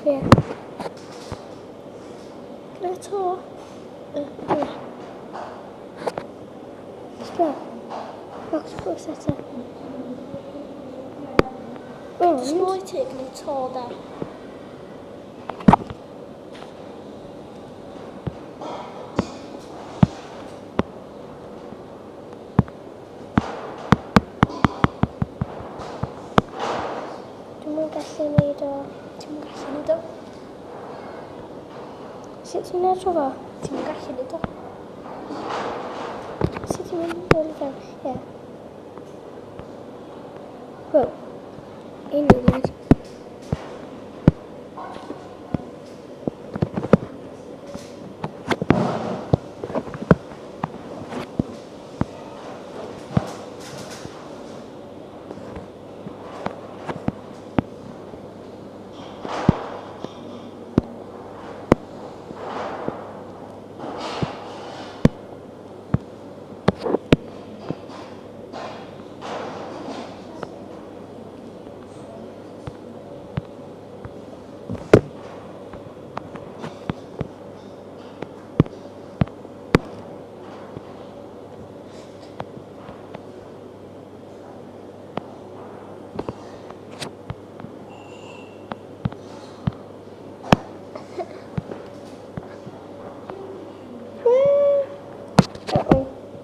Sbia. Gyda to. Sbia. Octopus eto. Ond, Small i ti gyda to da. dwi'm yn gallu neud o. Ti'n mynd gallu neud o? Sut ti'n neud o fo? Ti'n mynd gallu neud o? Sut ti'n mynd o'r fan? Ie. Wel, un munud.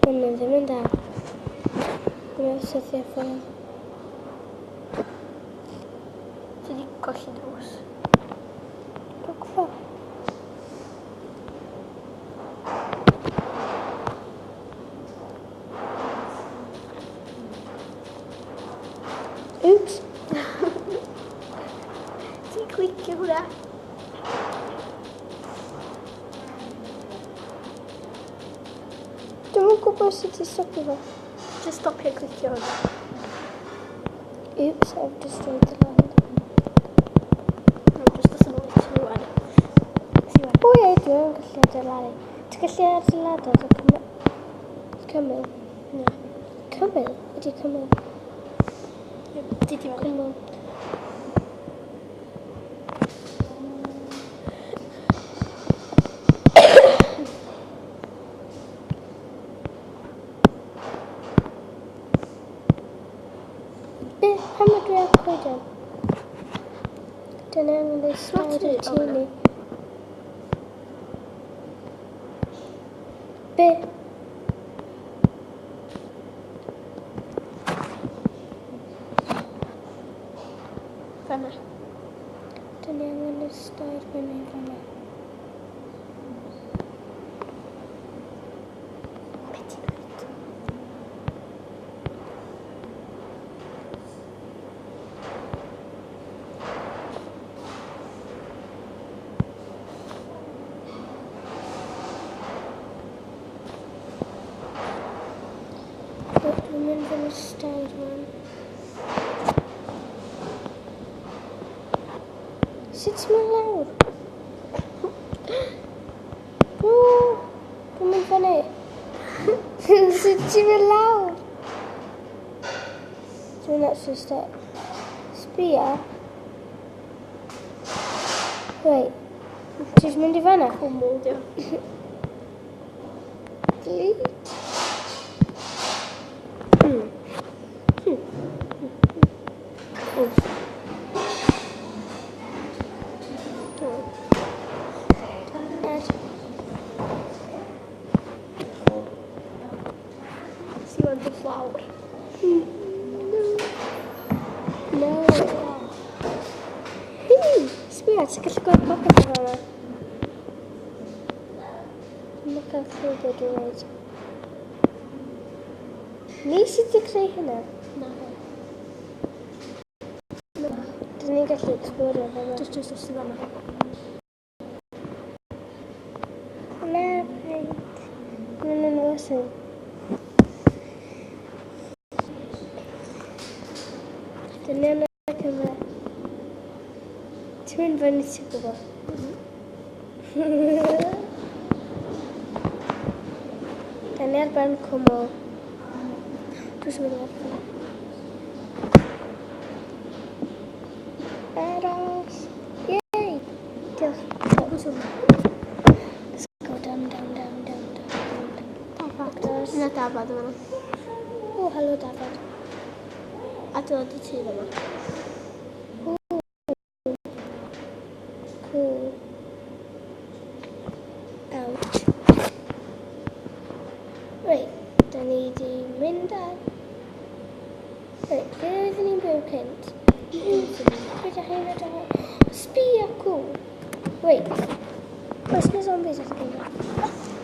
Hwnnw ddim yn da. Dwi'n syddio ffôn. Ti wedi golli drws. Dwi'n gwybod. Oops. Ti'n clicio hwnna? Dwi'n yn gwybod sut i stopio fo. Just stopio clicio hwnna. Oops, I've destroyed the land. No, just os yma wyt ti rwan. Ti wan. O ie, dwi'n gallu adeiladu. Ti'n gallu adeiladu dy cymyl? Na. Cymyl? Ydy cymyl? Ti di fan. Cymyl. Pam ydw i ar coeden? Dyna yn ei slaid y tîni. Be? Fanna. Dyna yn ei slaid fyny fanna. Be ti'n neud? Dwi'n mynd fyny slaid fan. Sut mae'n lawr? Dwi'n mynd fyny. Sut ti'n mynd lawr? Dwi'n actually step. Sbia. Wait. Ti'n mynd i fanna? Cwmwl, dio. Delete. Si wan dy fflawr. No. Hei, sbia, ti'n gallu gweld popeth o fanna? Dwi'n cael clywed beth dwi'n dweud. Ni sydd wedi creu hynna? Na. Dyn ni'n gallu explorio fanna. Just os ti fanna. Na, paid. Mae'n yn wasyn. Dyn ni'n ac yma. Ti'n mynd fyny ti'n gwybod? Dyn ni ar ben cwmwl. Dwi'n mynd ar ben. Aros. Yay! Helo Dafod yma. O, helo Dafod. A dod i tŷ yma. Cool. Ouch. Reit, da ni di mynd ar... Reit, ble oeddwn ni'n byw cynt? Beth ydych chi'n edrych? Sbïa, cool. Reit, oes na zombies ydych chi'n?